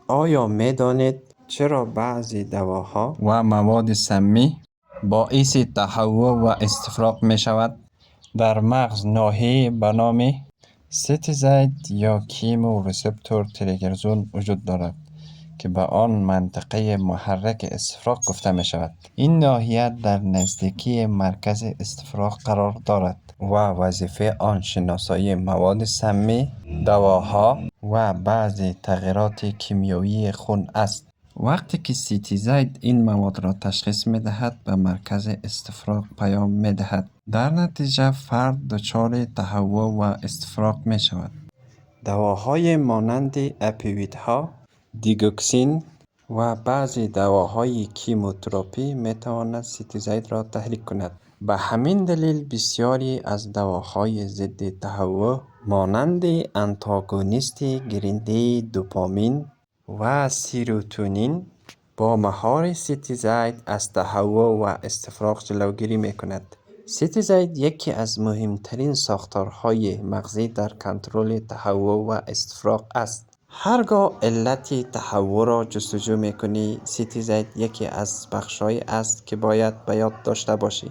آیا می دانید چرا بعضی دواها و مواد سمی باعث تهوع و استفراغ می شود؟ در مغز ناحیه به نام ستیزاید یا کیمو ریسپتور تریگر زون وجود دارد که به آن منطقه محرک استفراغ گفته می شود. این ناحیه در نزدیکی مرکز استفراغ قرار دارد و وظیفه آن شناسایی مواد سمی، دواها و بعضی تغییرات کیمیایی خون است. وقتی که سیتیزاید این مواد را تشخیص می دهد به مرکز استفراغ پیام می دهد. در نتیجه فرد دچار تهوع و استفراغ می شود. دواهای مانند اپیویدها، دیگوکسین و بعضی دواهای کیموتراپی می تواند سیتیزاید را تحریک کند. به همین دلیل بسیاری از دواهای ضد تهوع مانند آنتاگونیست گیرنده دوپامین و سیروتونین با مهار سیتیزاید از تهوع و استفراغ جلوگیری می کند. سیتیزاید یکی از مهمترین ساختارهای مغزی در کنترل تهوع و استفراغ است. هرگاه علت تهوع را جستجو می‌کنی، سیتیزاید یکی از بخش‌هایی است که باید به یاد داشته باشی.